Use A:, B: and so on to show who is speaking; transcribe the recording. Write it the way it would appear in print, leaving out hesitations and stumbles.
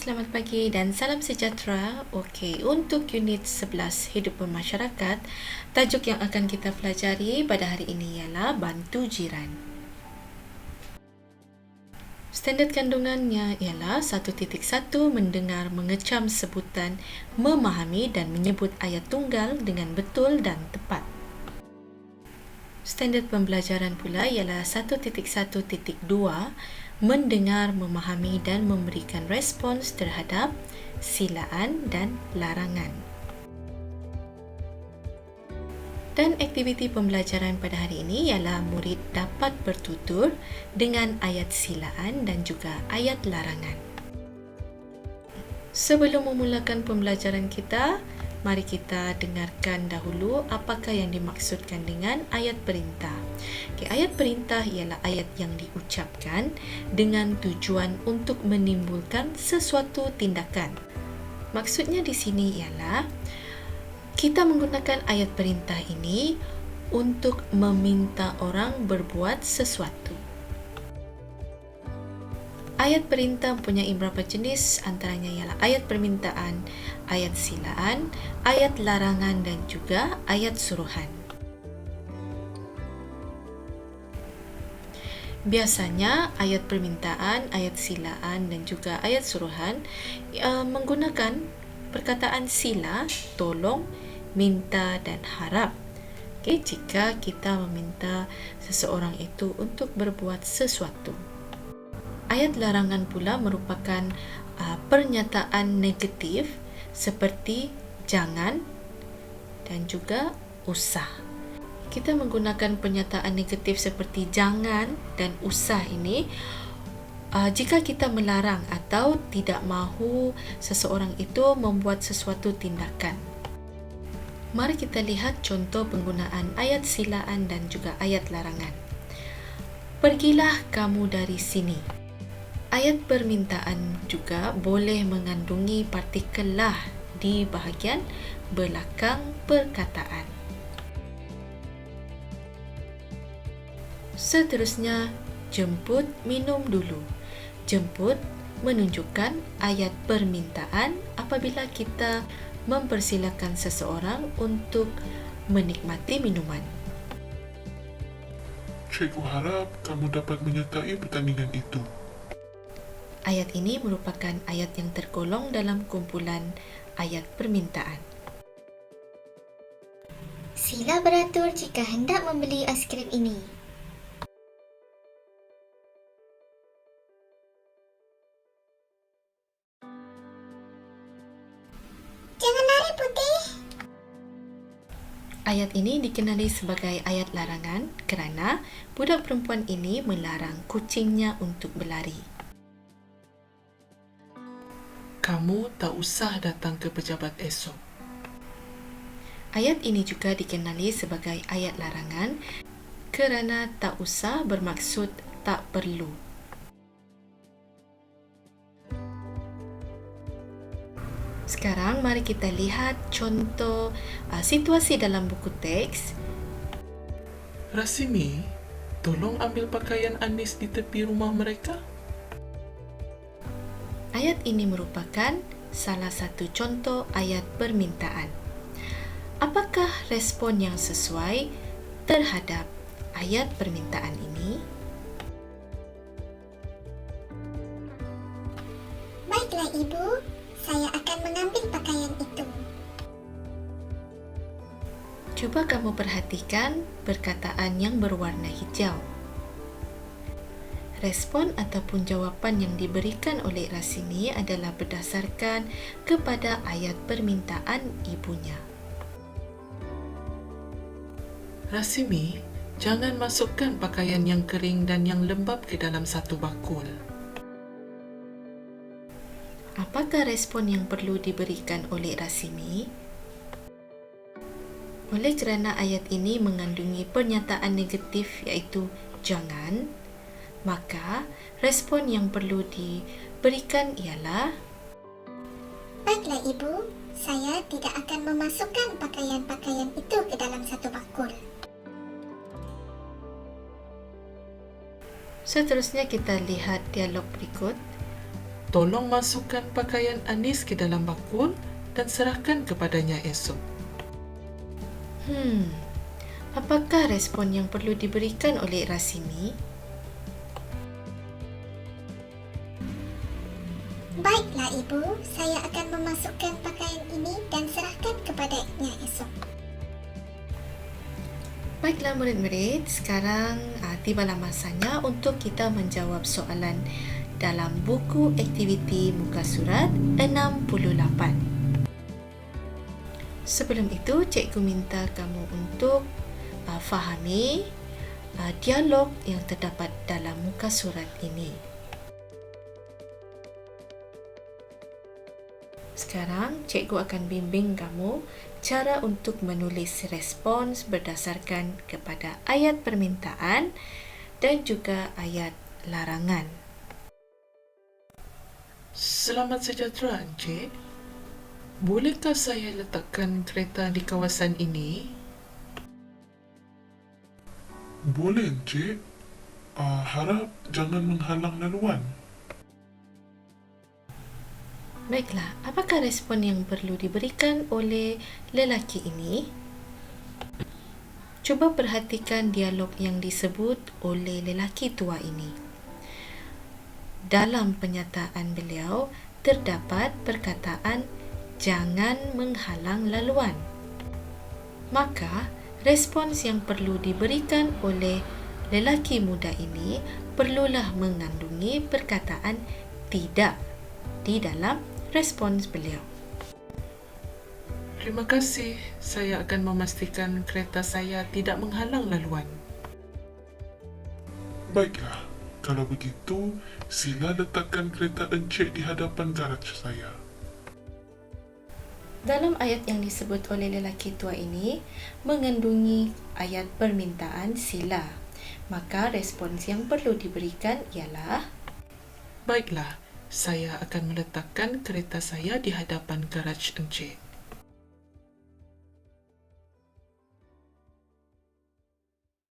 A: selamat pagi dan salam sejahtera. Okey, untuk unit 11 hidup bermasyarakat, tajuk yang akan kita pelajari pada hari ini ialah bantu jiran. Standard kandungannya ialah 1.1 mendengar mengecam sebutan, memahami dan menyebut ayat tunggal dengan betul dan tepat. Standard pembelajaran pula ialah 1.1.2 mendengar, memahami dan memberikan respons terhadap silaan dan larangan. Dan aktiviti pembelajaran pada hari ini ialah murid dapat bertutur dengan ayat silaan dan juga ayat larangan. Sebelum memulakan pembelajaran kita, mari kita dengarkan dahulu apakah yang dimaksudkan dengan ayat perintah. Okay, ayat perintah ialah ayat yang diucapkan dengan tujuan untuk menimbulkan sesuatu tindakan. Maksudnya di sini ialah kita menggunakan ayat perintah ini untuk meminta orang berbuat sesuatu. Ayat perintah mempunyai beberapa jenis, antaranya ialah ayat permintaan, ayat silaan, ayat larangan dan juga ayat suruhan. Biasanya ayat permintaan, ayat silaan dan juga ayat suruhan menggunakan perkataan sila, tolong, minta dan harap. Okay, jika kita meminta seseorang itu untuk berbuat sesuatu. Ayat larangan pula merupakan pernyataan negatif seperti jangan dan juga usah. Kita menggunakan pernyataan negatif seperti jangan dan usah ini jika kita melarang atau tidak mahu seseorang itu membuat sesuatu tindakan. Mari kita lihat contoh penggunaan ayat silaan dan juga ayat larangan. Pergilah kamu dari sini. Ayat permintaan juga boleh mengandungi partikel lah di bahagian belakang perkataan. Seterusnya, jemput minum dulu. Jemput menunjukkan ayat permintaan apabila kita mempersilakan seseorang untuk menikmati minuman.
B: Cikgu harap kamu dapat menyertai pertandingan itu.
A: Ayat ini merupakan ayat yang tergolong dalam kumpulan ayat permintaan.
C: Sila beratur jika hendak membeli aiskrim ini. Jangan lari, Putih.
A: Ayat ini dikenali sebagai ayat larangan kerana budak perempuan ini melarang kucingnya untuk berlari.
D: Kamu tak usah datang ke pejabat esok.
A: Ayat ini juga dikenali sebagai ayat larangan kerana tak usah bermaksud tak perlu. Sekarang mari kita lihat contoh situasi dalam buku teks.
D: Rasimi, tolong ambil pakaian Anis di tepi rumah mereka.
A: Ayat ini merupakan salah satu contoh ayat permintaan. Apakah respon yang sesuai terhadap ayat permintaan ini?
C: Baiklah, Ibu. Saya akan mengambil pakaian itu.
A: Cuba kamu perhatikan perkataan yang berwarna hijau. Respon ataupun jawapan yang diberikan oleh Rasimi adalah berdasarkan kepada ayat permintaan ibunya.
D: Rasimi, jangan masukkan pakaian yang kering dan yang lembab ke dalam satu bakul.
A: Apakah respon yang perlu diberikan oleh Rasimi? Oleh kerana ayat ini mengandungi pernyataan negatif iaitu jangan, maka respon yang perlu diberikan ialah
C: Baiklah, Ibu. Saya tidak akan memasukkan pakaian-pakaian itu ke dalam satu bakul.
A: Seterusnya kita lihat dialog berikut.
D: Tolong masukkan pakaian Anis ke dalam bakul dan serahkan kepadanya esok.
A: Apakah respon yang perlu diberikan oleh Rasimi?
C: Baiklah Ibu, saya akan memasukkan pakaian ini dan serahkan kepadanya esok.
A: Baiklah murid-murid, sekarang tibalah masanya untuk kita menjawab soalan dalam buku aktiviti muka surat 68. Sebelum itu, cikgu minta kamu untuk fahami dialog yang terdapat dalam muka surat ini. Sekarang, cikgu akan bimbing kamu cara untuk menulis respons berdasarkan kepada ayat permintaan dan juga ayat larangan.
D: Selamat sejahtera, Encik. Bolehkah saya letakkan kereta di kawasan ini?
B: Boleh, Encik. Harap jangan menghalang laluan.
A: Baiklah, apakah respon yang perlu diberikan oleh lelaki ini? Cuba perhatikan dialog yang disebut oleh lelaki tua ini. Dalam pernyataan beliau, terdapat perkataan jangan menghalang laluan. Maka, respons yang perlu diberikan oleh lelaki muda ini perlulah mengandungi perkataan tidak di dalam respons beliau.
D: Terima kasih. Saya akan memastikan kereta saya tidak menghalang laluan.
B: Baiklah, kalau begitu, sila letakkan kereta Encik di hadapan garaj saya.
A: Dalam ayat yang disebut oleh lelaki tua ini mengandungi ayat permintaan sila. Maka respons yang perlu diberikan ialah
D: Baiklah, saya akan meletakkan kereta saya di hadapan garaj Encik.